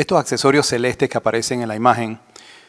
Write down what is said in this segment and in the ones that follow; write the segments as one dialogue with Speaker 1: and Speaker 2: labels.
Speaker 1: Estos accesorios celestes que aparecen en la imagen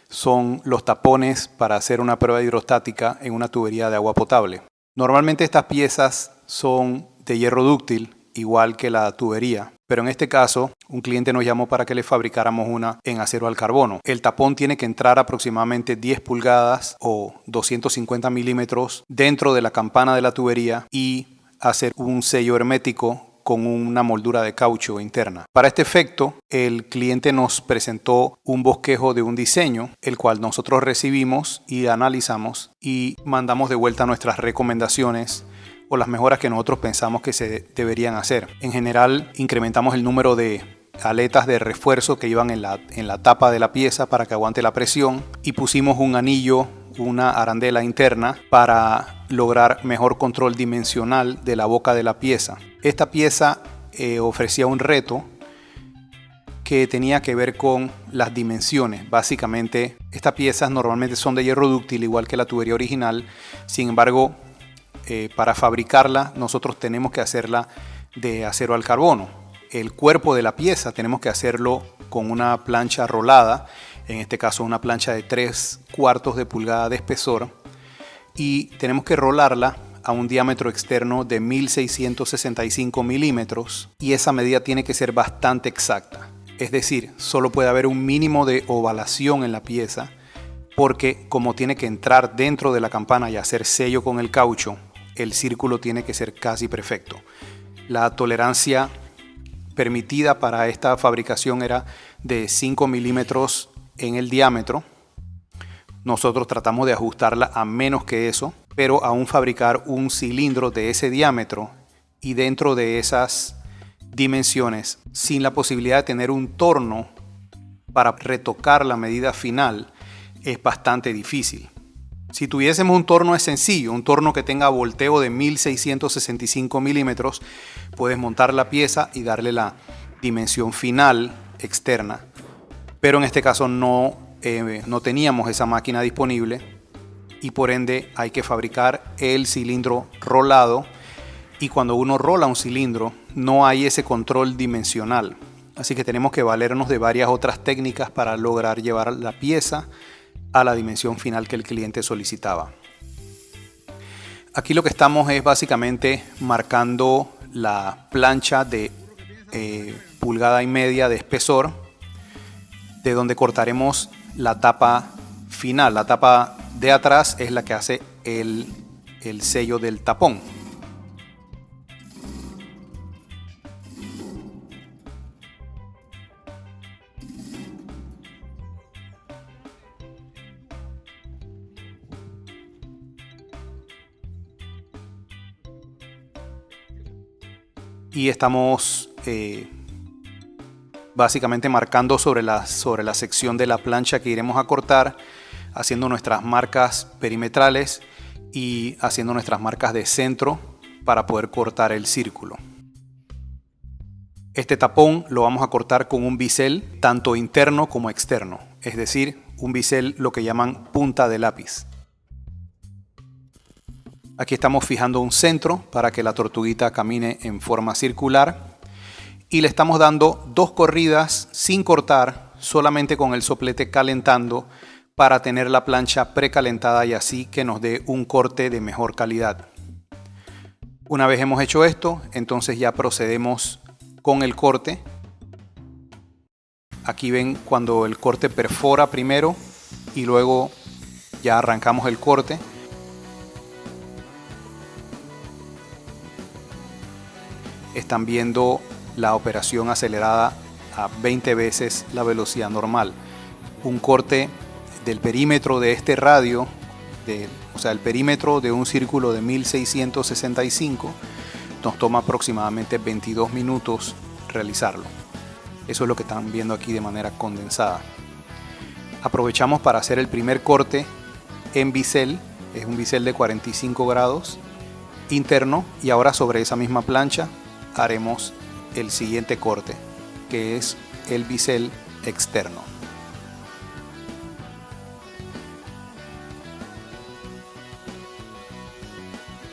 Speaker 1: son los tapones para hacer una prueba hidrostática en una tubería de agua potable. Normalmente estas piezas son de hierro dúctil, igual que la tubería, pero en este caso un cliente nos llamó para que le fabricáramos una en acero al carbono. El tapón tiene que entrar aproximadamente 10 pulgadas o 250 milímetros dentro de la campana de la tubería y hacer un sello hermético con una moldura de caucho interna. Para este efecto, el cliente nos presentó un bosquejo de un diseño, el cual nosotros recibimos y analizamos y mandamos de vuelta nuestras recomendaciones o las mejoras que nosotros pensamos que se deberían hacer. En general, incrementamos el número de aletas de refuerzo que iban en la tapa de la pieza para que aguante la presión y pusimos un anillo, una arandela interna para lograr mejor control dimensional de la boca de la pieza. Esta pieza ofrecía un reto que tenía que ver con las dimensiones. Básicamente, estas piezas normalmente son de hierro dúctil, igual que la tubería original. Sin embargo, para fabricarla, nosotros tenemos que hacerla de acero al carbono. El cuerpo de la pieza tenemos que hacerlo con una plancha rolada, en este caso una plancha de 3/4 de pulgada de espesor, y tenemos que rolarla a un diámetro externo de 1665 milímetros y esa medida tiene que ser bastante exacta. Es decir, solo puede haber un mínimo de ovalación en la pieza porque como tiene que entrar dentro de la campana y hacer sello con el caucho, el círculo tiene que ser casi perfecto. La tolerancia permitida para esta fabricación era de 5 milímetros en el diámetro. Nosotros tratamos de ajustarla a menos que eso, pero aún fabricar un cilindro de ese diámetro y dentro de esas dimensiones, sin la posibilidad de tener un torno para retocar la medida final, es bastante difícil. Si tuviésemos un torno es sencillo, un torno que tenga volteo de 1665 milímetros, puedes montar la pieza y darle la dimensión final externa. Pero en este caso no teníamos esa máquina disponible y por ende hay que fabricar el cilindro rolado y cuando uno rola un cilindro no hay ese control dimensional. Así que tenemos que valernos de varias otras técnicas para lograr llevar la pieza a la dimensión final que el cliente solicitaba. Aquí lo que estamos es básicamente marcando la plancha de 1,5 pulgadas de espesor, de donde cortaremos la tapa final. La tapa de atrás es la que hace el sello del tapón. Y estamos básicamente marcando sobre la sección de la plancha que iremos a cortar, haciendo nuestras marcas perimetrales y haciendo nuestras marcas de centro para poder cortar el círculo. Este tapón lo vamos a cortar con un bisel tanto interno como externo, es decir, un bisel lo que llaman punta de lápiz. Aquí estamos fijando un centro para que la tortuguita camine en forma circular y le estamos dando 2 corridas sin cortar, solamente con el soplete calentando para tener la plancha precalentada y así que nos dé un corte de mejor calidad. Una vez hemos hecho esto, entonces ya procedemos con el corte. Aquí ven cuando el corte perfora primero y luego ya arrancamos el corte. Están viendo la operación acelerada a 20 veces la velocidad normal. Un corte del perímetro de este radio, el perímetro de un círculo de 1665, nos toma aproximadamente 22 minutos realizarlo. Eso es lo que están viendo aquí de manera condensada. Aprovechamos para hacer el primer corte en bisel, es un bisel de 45 grados interno y ahora sobre esa misma plancha haremos el siguiente corte, que es el bisel externo.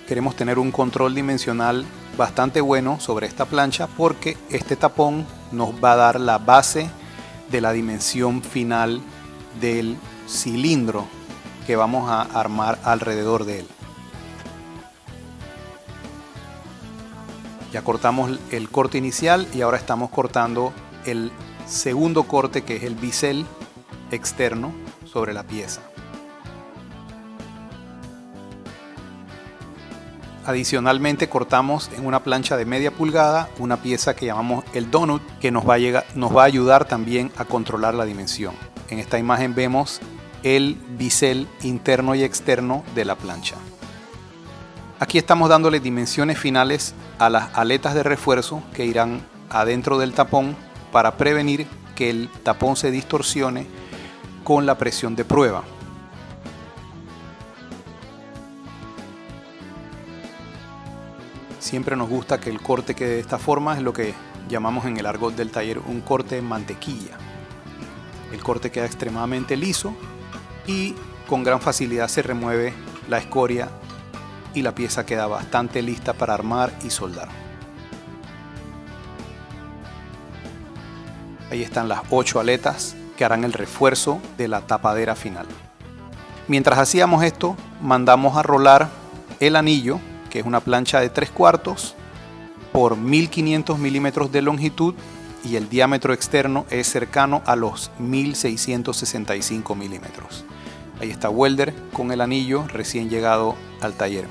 Speaker 1: Queremos tener un control dimensional bastante bueno sobre esta plancha porque este tapón nos va a dar la base de la dimensión final del cilindro que vamos a armar alrededor de él. Ya cortamos el corte inicial y ahora estamos cortando el segundo corte, que es el bisel externo sobre la pieza. Adicionalmente cortamos en una plancha de media pulgada una pieza que llamamos el donut, que nos va a ayudar también a controlar la dimensión. En esta imagen vemos el bisel interno y externo de la plancha. Aquí estamos dándole dimensiones finales a las aletas de refuerzo que irán adentro del tapón para prevenir que el tapón se distorsione con la presión de prueba. Siempre nos gusta que el corte quede de esta forma, es lo que llamamos en el argot del taller un corte de mantequilla. El corte queda extremadamente liso y con gran facilidad se remueve la escoria y la pieza queda bastante lista para armar y soldar. Ahí están las 8 aletas que harán el refuerzo de la tapadera final. Mientras hacíamos esto, mandamos a rolar el anillo, que es una plancha de 3/4 por 1500 milímetros de longitud, y el diámetro externo es cercano a los 1665 milímetros. Ahí está Welder con el anillo recién llegado al taller.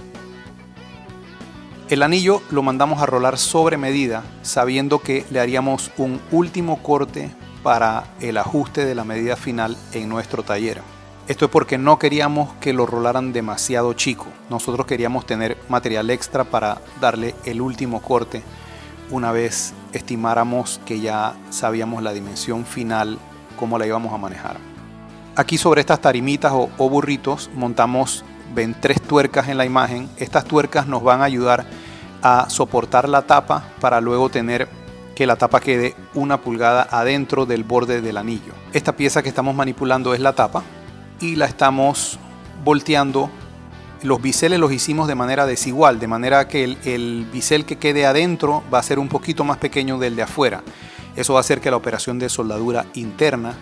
Speaker 1: El anillo lo mandamos a rolar sobre medida, sabiendo que le haríamos un último corte para el ajuste de la medida final en nuestro taller. Esto es porque no queríamos que lo rolaran demasiado chico. Nosotros queríamos tener material extra para darle el último corte una vez estimáramos que ya sabíamos la dimensión final, cómo la íbamos a manejar. Aquí sobre estas tarimitas o burritos montamos, ven, 3 tuercas en la imagen. Estas tuercas nos van a ayudar a soportar la tapa para luego tener que la tapa quede 1 pulgada adentro del borde del anillo. Esta pieza que estamos manipulando es la tapa y la estamos volteando. Los biseles los hicimos de manera desigual, de manera que el bisel que quede adentro va a ser un poquito más pequeño del de afuera. Eso va a hacer que la operación de soldadura interna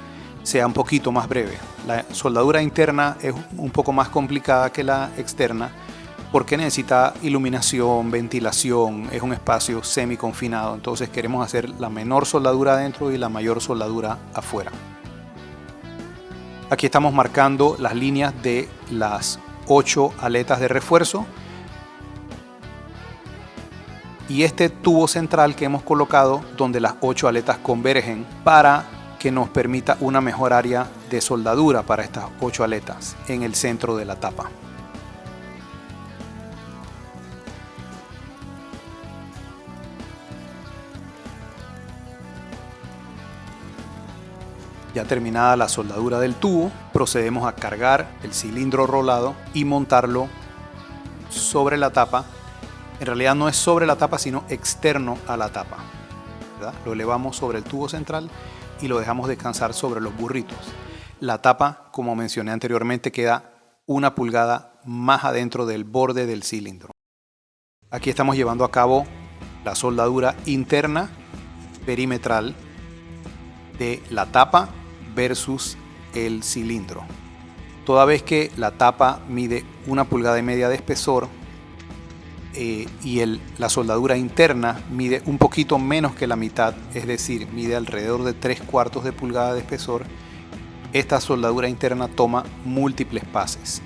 Speaker 1: sea un poquito más breve. La soldadura interna es un poco más complicada que la externa porque necesita iluminación, ventilación, es un espacio semi confinado, entonces queremos hacer la menor soldadura adentro y la mayor soldadura afuera. Aquí estamos marcando las líneas de las 8 aletas de refuerzo y este tubo central que hemos colocado donde las 8 aletas convergen para que nos permita una mejor área de soldadura para estas 8 aletas en el centro de la tapa. Ya terminada la soldadura del tubo, procedemos a cargar el cilindro rolado y montarlo sobre la tapa. En realidad no es sobre la tapa, sino externo a la tapa, ¿verdad? Lo elevamos sobre el tubo central y lo dejamos descansar sobre los burritos. La tapa, como mencioné anteriormente, queda 1 pulgada más adentro del borde del cilindro. Aquí estamos llevando a cabo la soldadura interna perimetral de la tapa versus el cilindro. Toda vez que la tapa mide 1,5 pulgadas de espesor y la soldadura interna mide un poquito menos que la mitad, es decir, mide alrededor de 3/4 de pulgada de espesor, esta soldadura interna toma múltiples pases.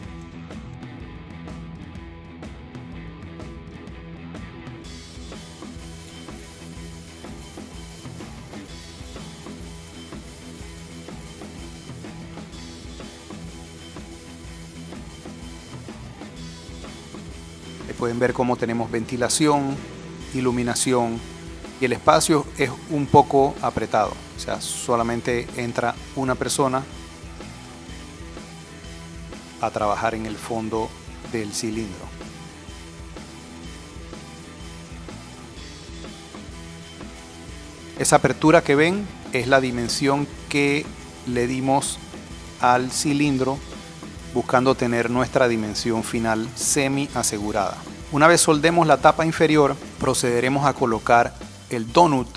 Speaker 1: Pueden ver cómo tenemos ventilación, iluminación y el espacio es un poco apretado, o sea, solamente entra una persona a trabajar en el fondo del cilindro. Esa apertura que ven es la dimensión que le dimos al cilindro buscando tener nuestra dimensión final semi asegurada. Una vez soldemos la tapa inferior, procederemos a colocar el donut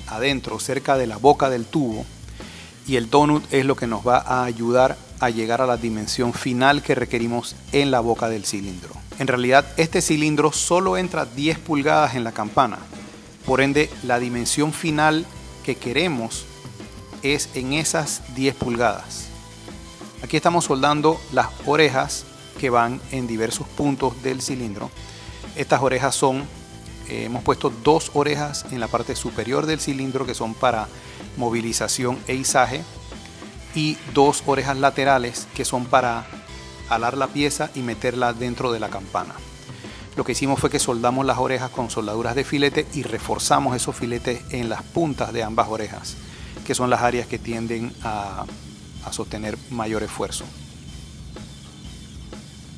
Speaker 1: adentro, cerca de la boca del tubo, y el donut es lo que nos va a ayudar a llegar a la dimensión final que requerimos en la boca del cilindro. En realidad este cilindro solo entra 10 pulgadas en la campana, por ende la dimensión final que queremos es en esas 10 pulgadas. Aquí estamos soldando las orejas que van en diversos puntos del cilindro. Estas orejas son, hemos puesto 2 orejas en la parte superior del cilindro que son para movilización e izaje, y 2 orejas laterales que son para alar la pieza y meterla dentro de la campana. Lo que hicimos fue que soldamos las orejas con soldaduras de filete y reforzamos esos filetes en las puntas de ambas orejas, que son las áreas que tienden a sostener mayor esfuerzo.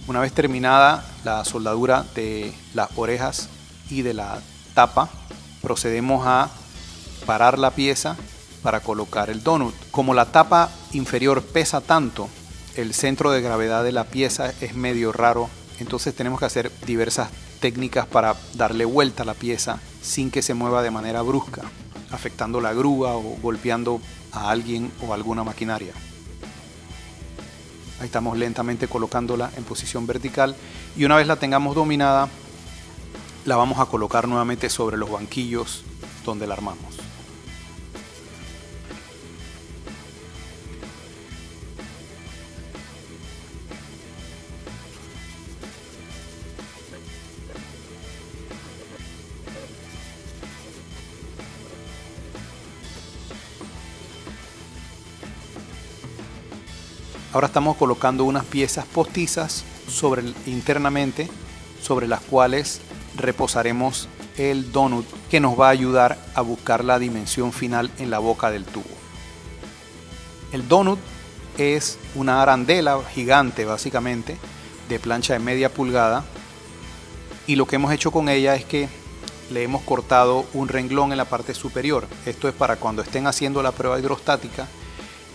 Speaker 1: Una vez terminada la soldadura de las orejas y de la tapa, procedemos a parar la pieza para colocar el donut. Como la tapa inferior pesa tanto, el centro de gravedad de la pieza es medio raro, entonces tenemos que hacer diversas técnicas para darle vuelta a la pieza sin que se mueva de manera brusca, afectando la grúa o golpeando a alguien o alguna maquinaria. Ahí estamos lentamente colocándola en posición vertical, y una vez la tengamos dominada, la vamos a colocar nuevamente sobre los banquillos donde la armamos. Ahora estamos colocando unas piezas postizas internamente sobre las cuales reposaremos el donut, que nos va a ayudar a buscar la dimensión final en la boca del tubo. El donut es una arandela gigante, básicamente de plancha de media pulgada, y lo que hemos hecho con ella es que le hemos cortado un renglón en la parte superior. Esto es para cuando estén haciendo la prueba hidrostática,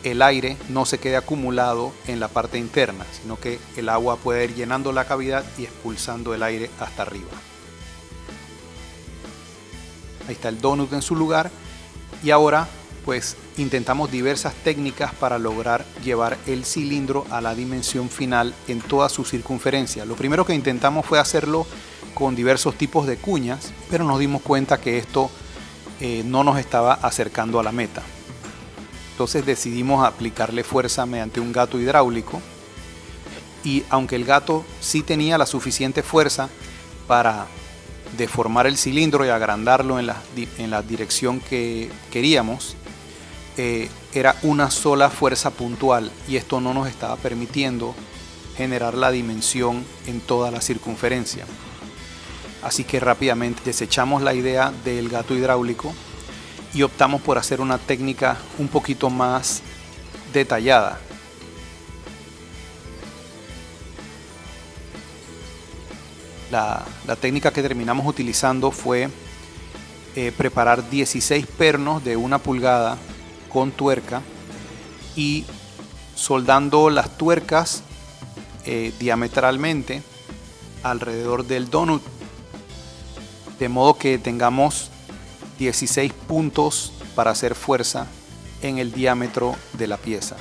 Speaker 1: el aire no se quede acumulado en la parte interna, sino que el agua puede ir llenando la cavidad y expulsando el aire hasta arriba. Ahí está el donut en su lugar, y ahora pues intentamos diversas técnicas para lograr llevar el cilindro a la dimensión final en toda su circunferencia. Lo primero que intentamos fue hacerlo con diversos tipos de cuñas, pero nos dimos cuenta que esto no nos estaba acercando a la meta. Entonces decidimos aplicarle fuerza mediante un gato hidráulico, y aunque el gato sí tenía la suficiente fuerza para deformar el cilindro y agrandarlo en la dirección que queríamos, era una sola fuerza puntual, y esto no nos estaba permitiendo generar la dimensión en toda la circunferencia. Así que rápidamente desechamos la idea del gato hidráulico y optamos por hacer una técnica un poquito más detallada. La técnica que terminamos utilizando fue preparar 16 pernos de 1 pulgada con tuerca, y soldando las tuercas diametralmente alrededor del donut, de modo que tengamos 16 puntos para hacer fuerza en el diámetro de la pieza.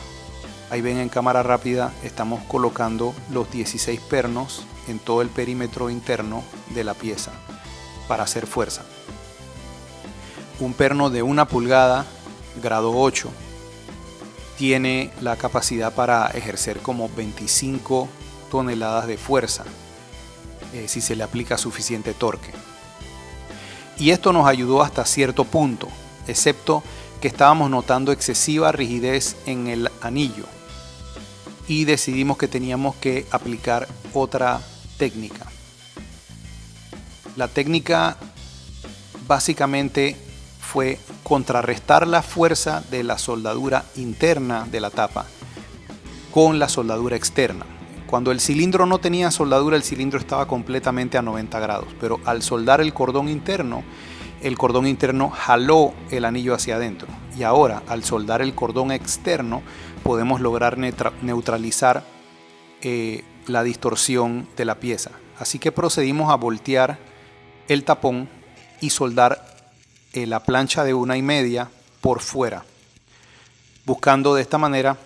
Speaker 1: Ahí ven en cámara rápida, estamos colocando los 16 pernos en todo el perímetro interno de la pieza para hacer fuerza. Un perno de 1 pulgada, grado 8, tiene la capacidad para ejercer como 25 toneladas de fuerza si se le aplica suficiente torque. Y esto nos ayudó hasta cierto punto, excepto que estábamos notando excesiva rigidez en el anillo, y decidimos que teníamos que aplicar otra técnica. La técnica básicamente fue contrarrestar la fuerza de la soldadura interna de la tapa con la soldadura externa. Cuando el cilindro no tenía soldadura, el cilindro estaba completamente a 90 grados, pero al soldar el cordón interno jaló el anillo hacia adentro, y ahora al soldar el cordón externo podemos lograr neutralizar la distorsión de la pieza. Así que procedimos a voltear el tapón y soldar la plancha de 1,5 por fuera. buscando de esta manera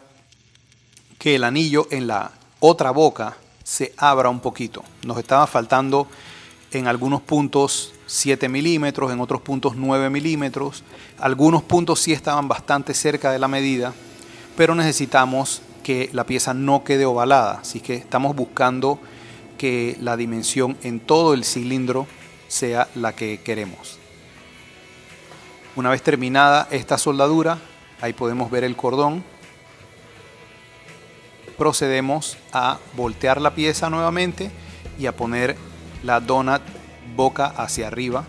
Speaker 1: que el anillo en la otra boca se abra un poquito. Nos estaba faltando en algunos puntos 7 milímetros, en otros puntos 9 milímetros. Algunos puntos sí estaban bastante cerca de la medida, pero necesitamos que la pieza no quede ovalada. Así que estamos buscando que la dimensión en todo el cilindro sea la que queremos. Una vez terminada esta soldadura, ahí podemos ver el cordón. Procedemos a voltear la pieza nuevamente y a poner la donut boca hacia arriba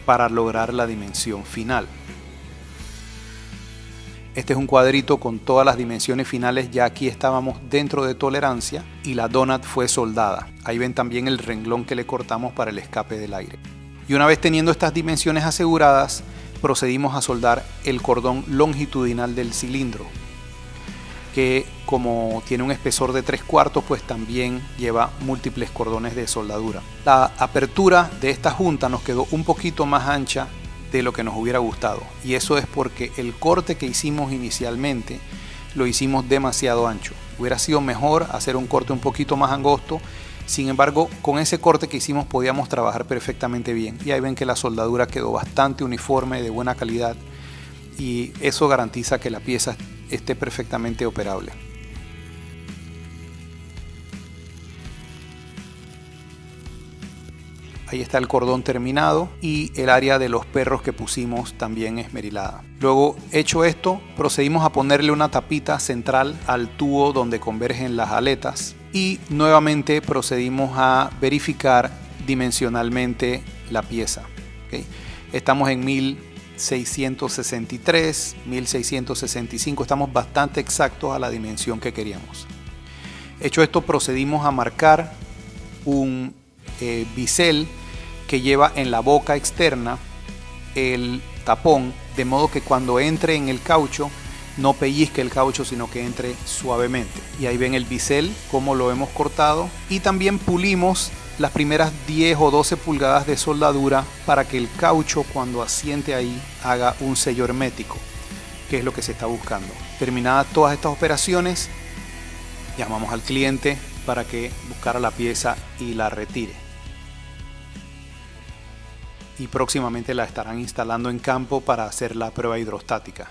Speaker 1: para lograr la dimensión final. Este es un cuadrito con todas las dimensiones finales. Ya aquí estábamos dentro de tolerancia y la donut fue soldada. Ahí ven también el renglón que le cortamos para el escape del aire. Y una vez teniendo estas dimensiones aseguradas, procedimos a soldar el cordón longitudinal del cilindro, que como tiene un espesor de 3/4, pues también lleva múltiples cordones de soldadura. La apertura de esta junta nos quedó un poquito más ancha de lo que nos hubiera gustado, y eso es porque el corte que hicimos inicialmente lo hicimos demasiado ancho. Hubiera sido mejor hacer un corte un poquito más angosto. Sin embargo, con ese corte que hicimos podíamos trabajar perfectamente bien, y ahí ven que la soldadura quedó bastante uniforme, de buena calidad, y eso garantiza que la pieza esté perfectamente operable. Ahí está el cordón terminado y el área de los perros que pusimos también esmerilada. Luego, hecho esto, procedimos a ponerle una tapita central al tubo donde convergen las aletas y nuevamente procedimos a verificar dimensionalmente la pieza. ¿Okay? Estamos en 1663, 1665, estamos bastante exactos a la dimensión que queríamos. Hecho esto, procedimos a marcar un bisel que lleva en la boca externa el tapón, de modo que cuando entre en el caucho no pellizque el caucho, sino que entre suavemente. Y ahí ven el bisel, cómo lo hemos cortado, y también pulimos las primeras 10 o 12 pulgadas de soldadura para que el caucho, cuando asiente ahí, haga un sello hermético, que es lo que se está buscando. Terminadas todas estas operaciones, llamamos al cliente para que buscara la pieza y la retire. Y próximamente la estarán instalando en campo para hacer la prueba hidrostática.